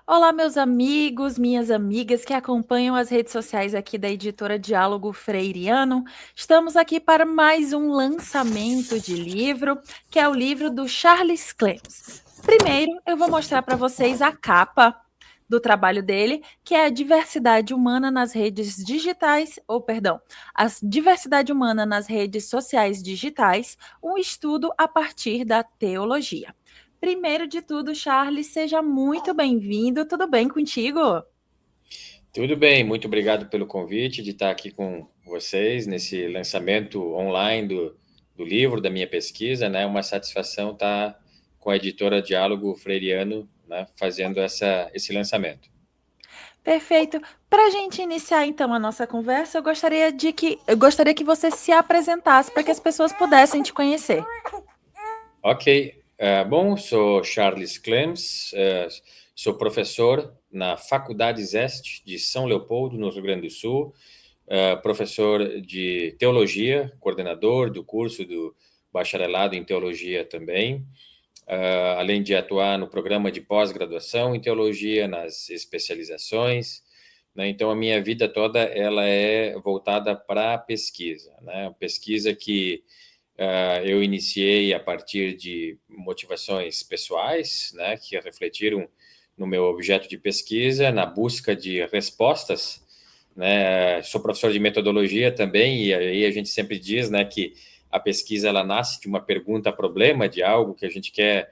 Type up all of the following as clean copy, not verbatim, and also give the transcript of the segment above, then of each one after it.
Olá, meus amigos, minhas amigas que acompanham as redes sociais aqui da editora Diálogo Freiriano. Estamos aqui para mais um lançamento de livro, que é o livro do Charles Clems. Primeiro, eu vou mostrar para vocês a capa do trabalho dele, que é a diversidade humana nas redes digitais, ou perdão, a diversidade humana nas redes sociais digitais, um estudo a partir da teologia. Primeiro de tudo, Charles, seja muito bem-vindo. Tudo bem contigo? Tudo bem, muito obrigado pelo convite de estar aqui com vocês nesse lançamento online do livro, da minha pesquisa, né? Uma satisfação estar com a editora Diálogo Freiriano, né? Fazendo esse lançamento. Perfeito. Para a gente iniciar então a nossa conversa, eu gostaria que você se apresentasse para que as pessoas pudessem te conhecer. Ok, bom, sou Charles Clems, sou professor na Faculdade Zeste de São Leopoldo, no Rio Grande do Sul, professor de teologia, coordenador do curso do bacharelado em teologia também, além de atuar no programa de pós-graduação em teologia, nas especializações, né? Então, a minha vida toda ela é voltada para a pesquisa, né? Pesquisa que eu iniciei a partir de motivações pessoais, né? Que refletiram no meu objeto de pesquisa, na busca de respostas, né? Sou professor de metodologia também, e aí a gente sempre diz, né, que a pesquisa ela nasce de uma pergunta-problema, de algo que a gente quer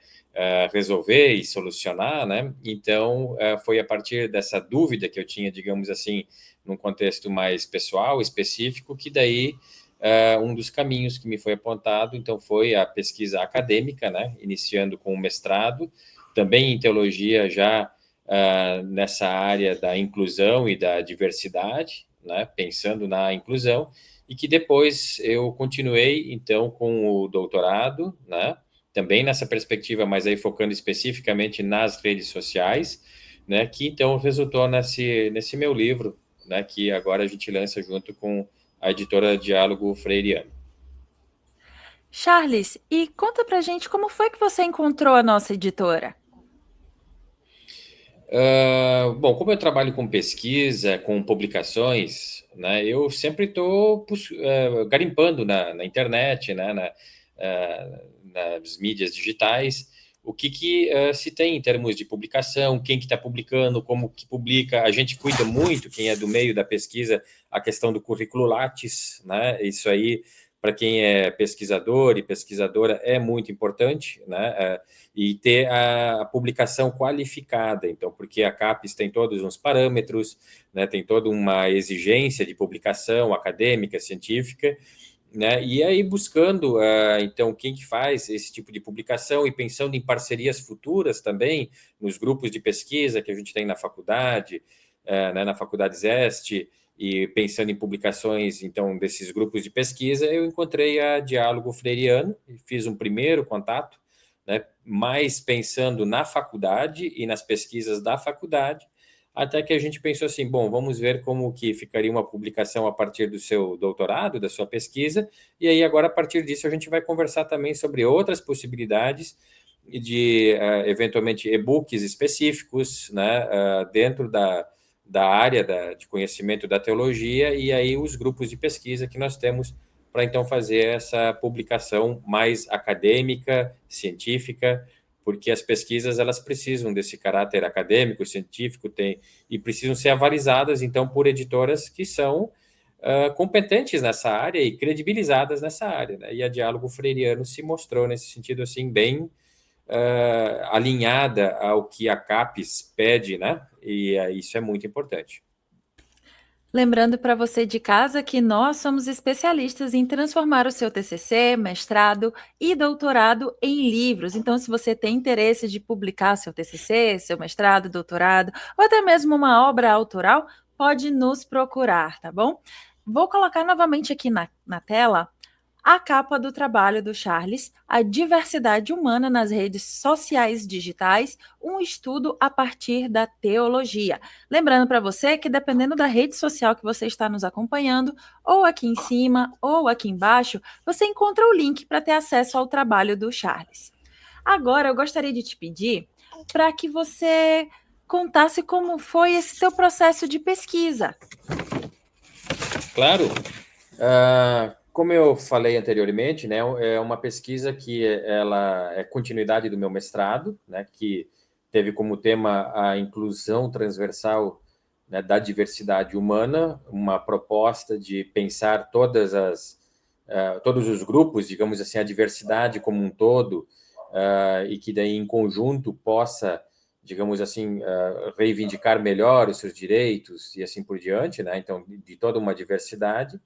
resolver e solucionar, né? Então, foi a partir dessa dúvida que eu tinha, digamos assim, num contexto mais pessoal, específico, que daí um dos caminhos que me foi apontado, então, foi a pesquisa acadêmica, né? Iniciando com o mestrado, também em teologia já nessa área da inclusão e da diversidade, né? Pensando na inclusão, e que depois eu continuei, então, com o doutorado, né? Também nessa perspectiva, mas aí focando especificamente nas redes sociais, né? Que então resultou nesse meu livro, né? Que agora a gente lança junto com a editora Diálogo Freiriano. Charles, e conta pra gente como foi que você encontrou a nossa editora? Bom, como eu trabalho com pesquisa, com publicações, né, eu sempre estou garimpando na internet, né, nas mídias digitais, o que se tem em termos de publicação, quem que está publicando, como que publica. A gente cuida muito, quem é do meio da pesquisa, a questão do currículo Lattes, né, isso aí, para quem é pesquisador e pesquisadora, é muito importante, né, e ter a publicação qualificada, então, porque a CAPES tem todos uns parâmetros, né, tem toda uma exigência de publicação acadêmica, científica, né, e aí buscando, então, quem que faz esse tipo de publicação e pensando em parcerias futuras também, nos grupos de pesquisa que a gente tem na faculdade, né, na Faculdade Zeste, e pensando em publicações, então, desses grupos de pesquisa, eu encontrei a Diálogo Freiriano e fiz um primeiro contato, né, mais pensando na faculdade e nas pesquisas da faculdade, até que a gente pensou assim, bom, vamos ver como que ficaria uma publicação a partir do seu doutorado, da sua pesquisa, e aí agora a partir disso a gente vai conversar também sobre outras possibilidades de eventualmente e-books específicos, né, dentro da área de conhecimento da teologia, e aí os grupos de pesquisa que nós temos para então fazer essa publicação mais acadêmica, científica, porque as pesquisas elas precisam desse caráter acadêmico, científico, e precisam ser avalizadas então por editoras que são competentes nessa área e credibilizadas nessa área, né? E a Diálogo Freiriano se mostrou nesse sentido assim bem alinhada ao que a CAPES pede, né? E isso é muito importante. Lembrando para você de casa que nós somos especialistas em transformar o seu TCC, mestrado e doutorado em livros. Então, se você tem interesse de publicar seu TCC, seu mestrado, doutorado, ou até mesmo uma obra autoral, pode nos procurar, tá bom? Vou colocar novamente aqui na tela a capa do trabalho do Charles, A Diversidade Humana nas Redes Sociais Digitais, um estudo a partir da teologia. Lembrando para você que, dependendo da rede social que você está nos acompanhando, ou aqui em cima ou aqui embaixo, você encontra o link para ter acesso ao trabalho do Charles. Agora, eu gostaria de te pedir para que você contasse como foi esse seu processo de pesquisa. Claro. Como eu falei anteriormente, né, é uma pesquisa que ela é continuidade do meu mestrado, né, que teve como tema a inclusão transversal, né, da diversidade humana, uma proposta de pensar todos os grupos, digamos assim, a diversidade como um todo, e que daí em conjunto possa, digamos assim, reivindicar melhor os seus direitos e assim por diante, né? Então, de toda uma diversidade,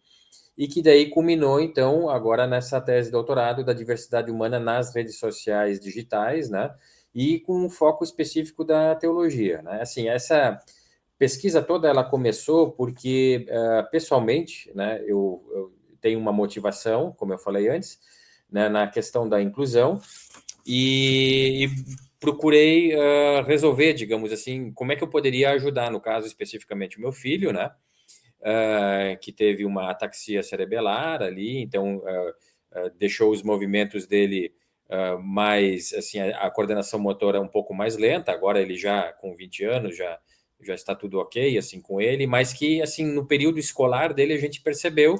e que daí culminou, então, agora nessa tese de doutorado da diversidade humana nas redes sociais digitais, né? E com um foco específico da teologia, né? Assim, essa pesquisa toda ela começou porque, pessoalmente, né, eu tenho uma motivação, como eu falei antes, né, na questão da inclusão, e procurei resolver, digamos assim, como é que eu poderia ajudar, no caso especificamente o meu filho, né, que teve uma ataxia cerebelar ali, então deixou os movimentos dele mais, assim, a coordenação motora um pouco mais lenta, agora ele já com 20 anos, já está tudo ok, assim, com ele, mas que, assim, no período escolar dele a gente percebeu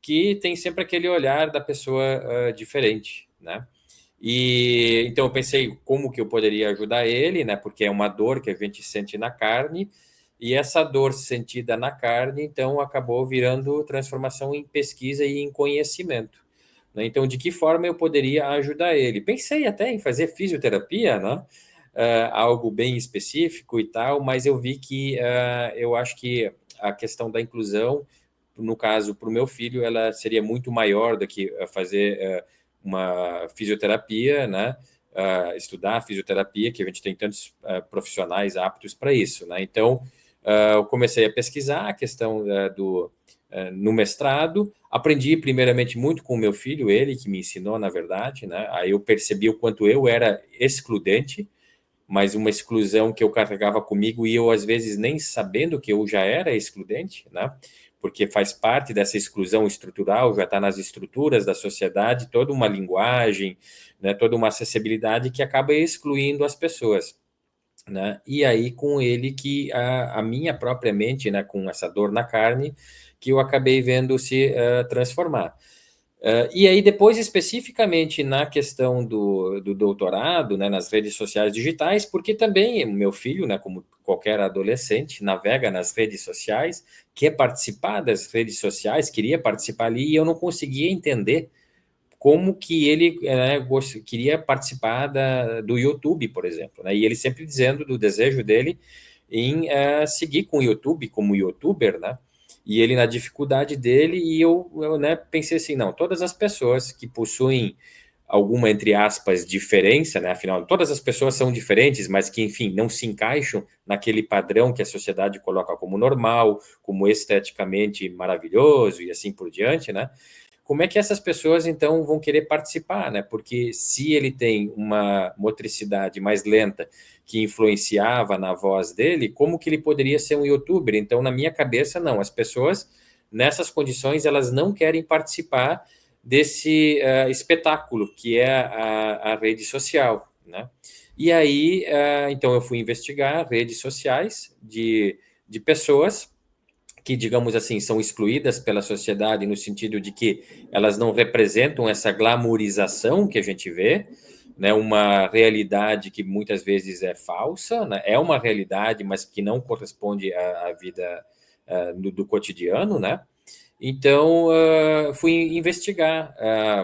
que tem sempre aquele olhar da pessoa diferente, né? E então eu pensei como que eu poderia ajudar ele, né? Porque é uma dor que a gente sente na carne, e essa dor sentida na carne, então acabou virando transformação em pesquisa e em conhecimento, né? Então, de que forma eu poderia ajudar ele? Pensei até em fazer fisioterapia, né? Algo bem específico e tal, mas eu vi que eu acho que a questão da inclusão, no caso, para o meu filho, ela seria muito maior do que fazer uma fisioterapia, né? Estudar fisioterapia, que a gente tem tantos profissionais aptos para isso, né? Então, eu comecei a pesquisar a questão no mestrado, aprendi primeiramente muito com o meu filho, ele que me ensinou, na verdade, né? Aí eu percebi o quanto eu era excludente, mas uma exclusão que eu carregava comigo e eu, às vezes, nem sabendo que eu já era excludente, né? Porque faz parte dessa exclusão estrutural, já está nas estruturas da sociedade, toda uma linguagem, né? Toda uma acessibilidade que acaba excluindo as pessoas, né? E aí, com ele, que a minha própria mente, né? Com essa dor na carne, que eu acabei vendo se transformar. E aí, depois, especificamente na questão do doutorado, né, nas redes sociais digitais, porque também o meu filho, né, como qualquer adolescente, navega nas redes sociais, quer participar das redes sociais, queria participar ali, e eu não conseguia entender como que ele queria participar do YouTube, por exemplo, né? E ele sempre dizendo do desejo dele em seguir com o YouTube como youtuber, né? E ele na dificuldade dele, e eu né, pensei assim, não, todas as pessoas que possuem alguma, entre aspas, diferença, né? Afinal, todas as pessoas são diferentes, mas que, enfim, não se encaixam naquele padrão que a sociedade coloca como normal, como esteticamente maravilhoso e assim por diante, né? Como é que essas pessoas, então, vão querer participar, né? Porque se ele tem uma motricidade mais lenta que influenciava na voz dele, como que ele poderia ser um youtuber? Então, na minha cabeça, não. As pessoas, nessas condições, elas não querem participar desse espetáculo que é a rede social, né? E aí, então, eu fui investigar redes sociais de pessoas que, digamos assim, são excluídas pela sociedade no sentido de que elas não representam essa glamourização que a gente vê, né, uma realidade que muitas vezes é falsa, né, é uma realidade, mas que não corresponde à vida do cotidiano, né? Então, fui investigar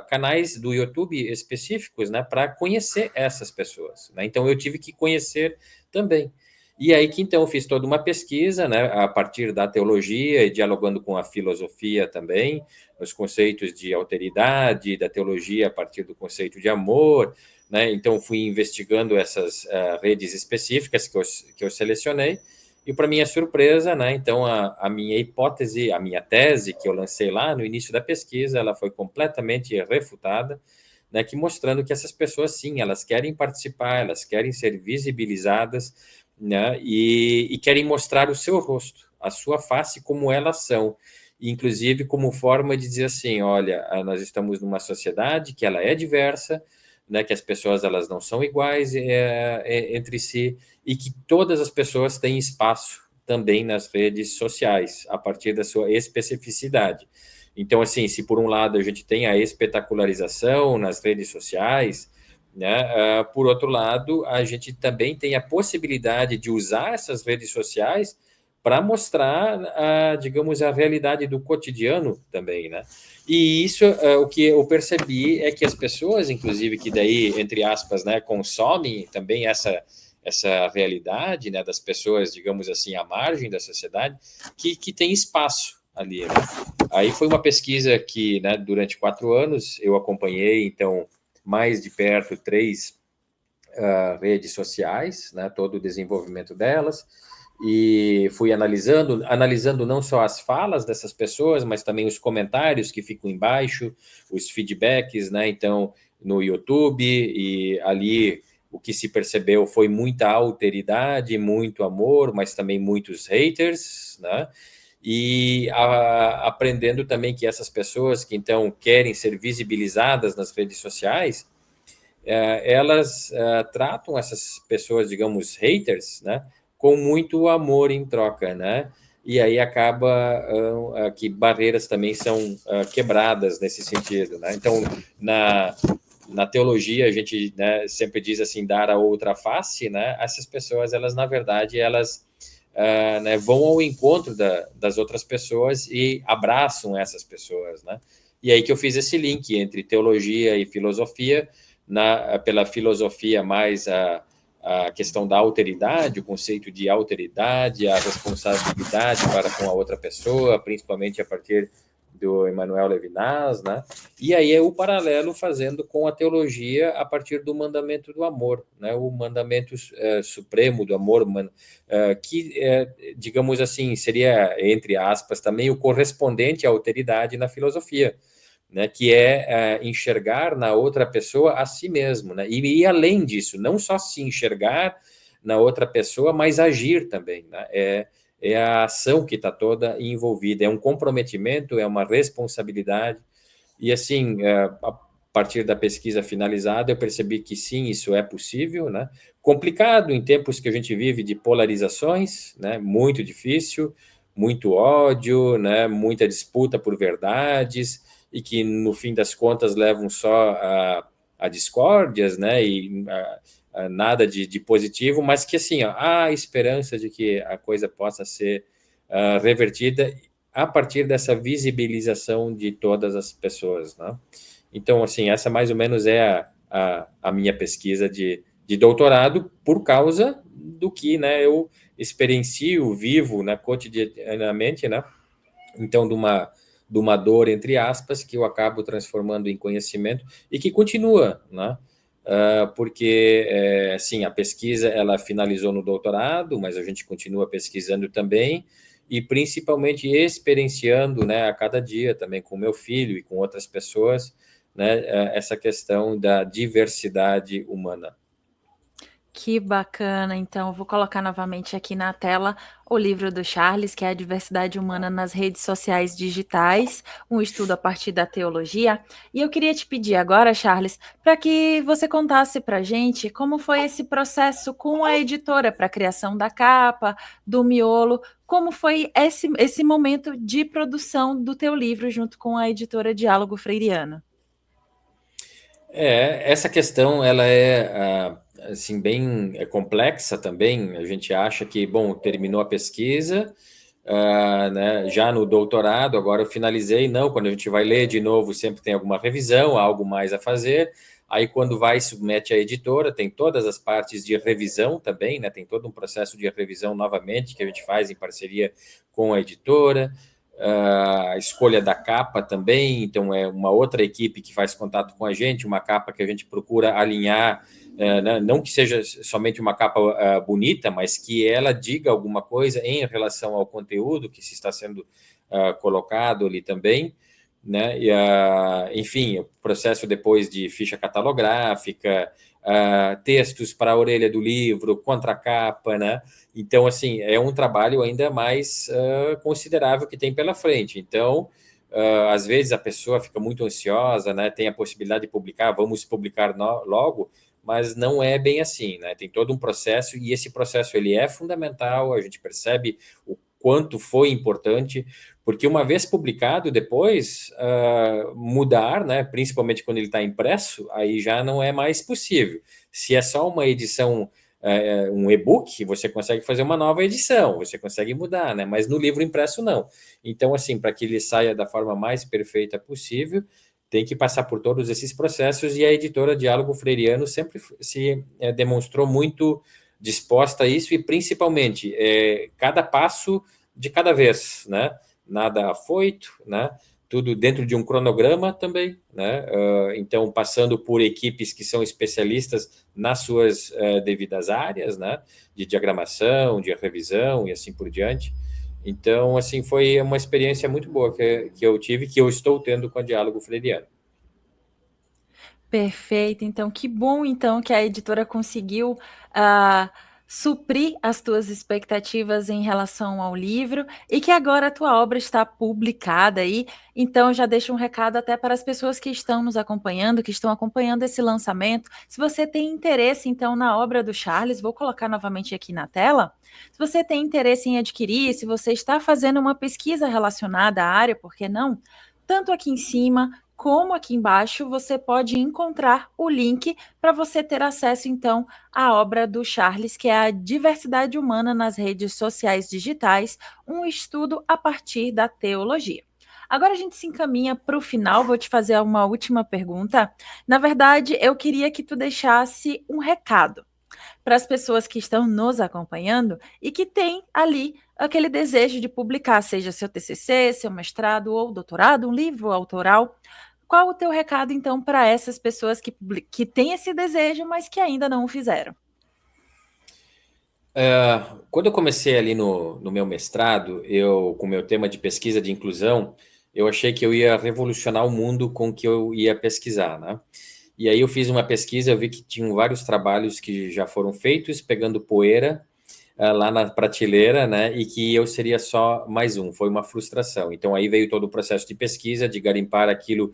canais do YouTube específicos, né, para conhecer essas pessoas, né? Então, eu tive que conhecer também. E aí que então eu fiz toda uma pesquisa, né, a partir da teologia e dialogando com a filosofia também, os conceitos de alteridade, da teologia a partir do conceito de amor, né? Então fui investigando essas redes específicas que eu selecionei, e para minha surpresa, né, então a minha hipótese, a minha tese que eu lancei lá no início da pesquisa, ela foi completamente refutada, né, que mostrando que essas pessoas, sim, elas querem participar, elas querem ser visibilizadas, né, e querem mostrar o seu rosto, a sua face como elas são, inclusive como forma de dizer assim, olha, nós estamos numa sociedade que ela é diversa, né, que as pessoas elas não são iguais entre si e que todas as pessoas têm espaço também nas redes sociais, a partir da sua especificidade. Então, assim, se por um lado a gente tem a espetacularização nas redes sociais, né, por outro lado, a gente também tem a possibilidade de usar essas redes sociais para mostrar, digamos, a realidade do cotidiano também, né? E isso, o que eu percebi é que as pessoas, inclusive, que daí, entre aspas, né, consomem também essa realidade, né, das pessoas, digamos assim, à margem da sociedade, que tem espaço ali, né? Aí foi uma pesquisa que, né, durante 4 anos, eu acompanhei, então, mais de perto 3 redes sociais, né, todo o desenvolvimento delas, e fui analisando não só as falas dessas pessoas, mas também os comentários que ficam embaixo, os feedbacks, né? Então, no YouTube, e ali o que se percebeu foi muita alteridade, muito amor, mas também muitos haters, né? E aprendendo também que essas pessoas que então querem ser visibilizadas nas redes sociais, elas tratam essas pessoas, digamos, haters, né, com muito amor em troca, né? E aí acaba que barreiras também são quebradas nesse sentido, né? Então, na teologia, a gente, né, sempre diz assim, dar a outra face, né? Essas pessoas, elas, na verdade, elas né, vão ao encontro das outras pessoas e abraçam essas pessoas, né? E aí que eu fiz esse link entre teologia e filosofia, pela filosofia mais a questão da alteridade, o conceito de alteridade, a responsabilidade para com a outra pessoa, principalmente a partir do Emmanuel Levinas, né? E aí é o paralelo fazendo com a teologia a partir do mandamento do amor, né? O mandamento supremo do amor, que, digamos assim, seria, entre aspas, também o correspondente à alteridade na filosofia, né, que é enxergar na outra pessoa a si mesmo, né, e além disso, não só se enxergar na outra pessoa, mas agir também, né, é a ação que está toda envolvida, é um comprometimento, é uma responsabilidade, e assim, a partir da pesquisa finalizada, eu percebi que sim, isso é possível, né, complicado em tempos que a gente vive de polarizações, né, muito difícil, muito ódio, né, muita disputa por verdades, e que no fim das contas levam só a discórdias, né, e a nada de positivo, mas que assim, ó, há esperança de que a coisa possa ser revertida a partir dessa visibilização de todas as pessoas, né? Então, assim, essa mais ou menos é a minha pesquisa de doutorado por causa do que, né, eu experiencio, vivo, né, cotidianamente, né? Então, de uma dor, entre aspas, que eu acabo transformando em conhecimento e que continua, né? Porque, sim, a pesquisa, ela finalizou no doutorado, mas a gente continua pesquisando também e principalmente experienciando, né, a cada dia também com meu filho e com outras pessoas, né, essa questão da diversidade humana. Que bacana. Então, eu vou colocar novamente aqui na tela o livro do Charles, que é A Diversidade Humana nas Redes Sociais Digitais, um estudo a partir da teologia. E eu queria te pedir agora, Charles, para que você contasse para a gente como foi esse processo com a editora para a criação da capa, do miolo, como foi esse momento de produção do teu livro junto com a editora Diálogo Freiriano. Essa questão ela é assim bem complexa também. A gente acha que, bom, terminou a pesquisa, né, já no doutorado, agora eu finalizei. Não, quando a gente vai ler de novo, sempre tem alguma revisão, algo mais a fazer. Aí, quando vai submete à editora, tem todas as partes de revisão também, né? Tem todo um processo de revisão novamente que a gente faz em parceria com a editora. A escolha da capa também, então é uma outra equipe que faz contato com a gente, uma capa que a gente procura alinhar, né, não que seja somente uma capa bonita, mas que ela diga alguma coisa em relação ao conteúdo que se está sendo colocado ali também, né? E, enfim, o processo depois de ficha catalográfica, textos para a orelha do livro, contracapa, né? Então, assim, é um trabalho ainda mais considerável que tem pela frente. Então, às vezes a pessoa fica muito ansiosa, né? Tem a possibilidade de publicar, vamos publicar logo, mas não é bem assim, né? Tem todo um processo e esse processo ele é fundamental, a gente percebe o quanto foi importante, porque uma vez publicado, depois mudar, né? Principalmente quando ele está impresso, aí já não é mais possível. Se é só uma edição, um e-book, você consegue fazer uma nova edição, você consegue mudar, né? Mas no livro impresso não. Então, assim, para que ele saia da forma mais perfeita possível, tem que passar por todos esses processos e a editora Diálogo Freiriano sempre se demonstrou muito disposta a isso e principalmente cada passo de cada vez, né? Nada afoito, né? Tudo dentro de um cronograma também, né? Então, passando por equipes que são especialistas nas suas devidas áreas, né? De diagramação, de revisão e assim por diante. Então, assim, foi uma experiência muito boa que eu tive, que eu estou tendo com a Diálogo Freiriano. Perfeito, então que bom então que a editora conseguiu ah, suprir as tuas expectativas em relação ao livro e que agora a tua obra está publicada aí. Então já deixo um recado até para as pessoas que estão nos acompanhando, que estão acompanhando esse lançamento. Se você tem interesse então na obra do Charles, vou colocar novamente aqui na tela. Se você tem interesse em adquirir, se você está fazendo uma pesquisa relacionada à área, por que não? Tanto aqui em cima como aqui embaixo você pode encontrar o link para você ter acesso, então, à obra do Charles, que é a Diversidade Humana nas Redes Sociais Digitais, um estudo a partir da teologia. Agora a gente se encaminha para o final, vou te fazer uma última pergunta. Na verdade, eu queria que tu deixasse um recado para as pessoas que estão nos acompanhando e que têm ali aquele desejo de publicar, seja seu TCC, seu mestrado ou doutorado, um livro autoral. Qual o teu recado, então, para essas pessoas que têm esse desejo, mas que ainda não o fizeram? Quando eu comecei ali no meu mestrado, com o meu tema de pesquisa de inclusão, eu achei que eu ia revolucionar o mundo com o que eu ia pesquisar, né? E aí eu fiz uma pesquisa, eu vi que tinham vários trabalhos que já foram feitos, pegando poeira lá na prateleira, né? E que eu seria só mais um. Foi uma frustração. Então aí veio todo o processo de pesquisa, de garimpar aquilo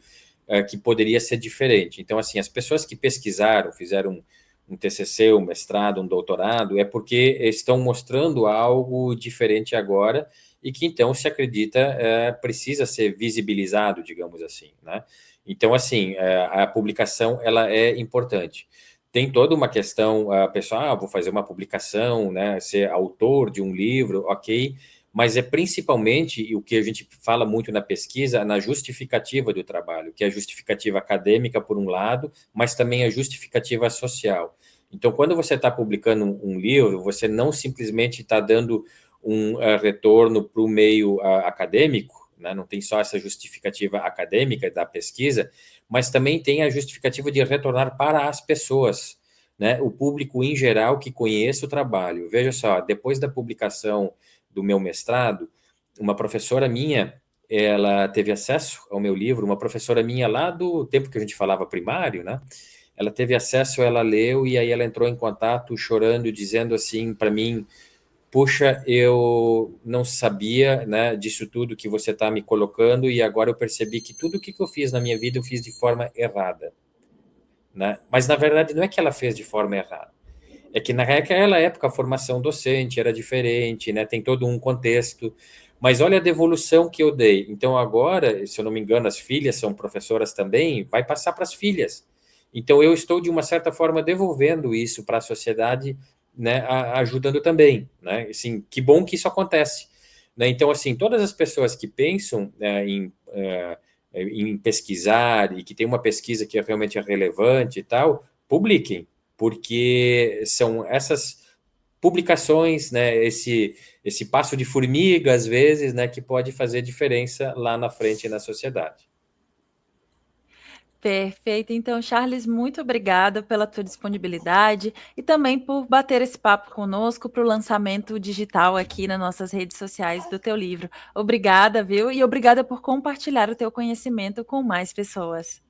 que poderia ser diferente. Então, assim, as pessoas que pesquisaram, fizeram um TCC, um mestrado, um doutorado, é porque estão mostrando algo diferente agora e que então se acredita precisa ser visibilizado, digamos assim, né? Então, assim, a publicação ela é importante. Tem toda uma questão, pessoal, vou fazer uma publicação, né, ser autor de um livro, ok, mas é principalmente o que a gente fala muito na pesquisa, na justificativa do trabalho, que é a justificativa acadêmica, por um lado, mas também a justificativa social. Então, quando você está publicando um livro, você não simplesmente está dando um retorno para o meio acadêmico, né? Não tem só essa justificativa acadêmica da pesquisa, mas também tem a justificativa de retornar para as pessoas, né? O público em geral que conheça o trabalho. Veja só, depois da publicação do meu mestrado, uma professora minha, ela teve acesso ao meu livro, uma professora minha lá do tempo que a gente falava primário, né? Ela teve acesso, ela leu e aí ela entrou em contato chorando, dizendo assim para mim: puxa, eu não sabia, né, disso tudo que você está me colocando e agora eu percebi que tudo o que eu fiz na minha vida eu fiz de forma errada, né? Mas na verdade não é que ela fez de forma errada, é que naquela época a formação docente era diferente, né? Tem todo um contexto. Mas olha a devolução que eu dei. Então agora, se eu não me engano, as filhas são professoras também, vai passar para as filhas. Então eu estou de uma certa forma devolvendo isso para a sociedade, né? Ajudando também, né? Assim, que bom que isso acontece, né? Então assim, todas as pessoas que pensam em pesquisar e que tem uma pesquisa que realmente é relevante e tal, publiquem, porque são essas publicações, né, esse passo de formiga, às vezes, né, que pode fazer diferença lá na frente na sociedade. Perfeito. Então, Charles, muito obrigada pela tua disponibilidade e também por bater esse papo conosco para o lançamento digital aqui nas nossas redes sociais do teu livro. Obrigada, viu? E obrigada por compartilhar o teu conhecimento com mais pessoas.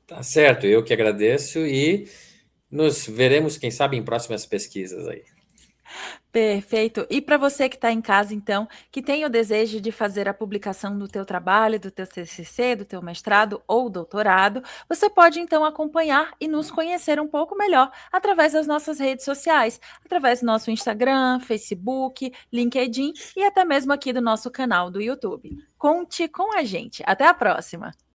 Tá certo, eu que agradeço e nos veremos, quem sabe, em próximas pesquisas aí. Perfeito. E para você que está em casa, então, que tem o desejo de fazer a publicação do teu trabalho, do teu TCC, do teu mestrado ou doutorado, você pode então acompanhar e nos conhecer um pouco melhor através das nossas redes sociais, através do nosso Instagram, Facebook, LinkedIn e até mesmo aqui do nosso canal do YouTube. Conte com a gente. Até a próxima!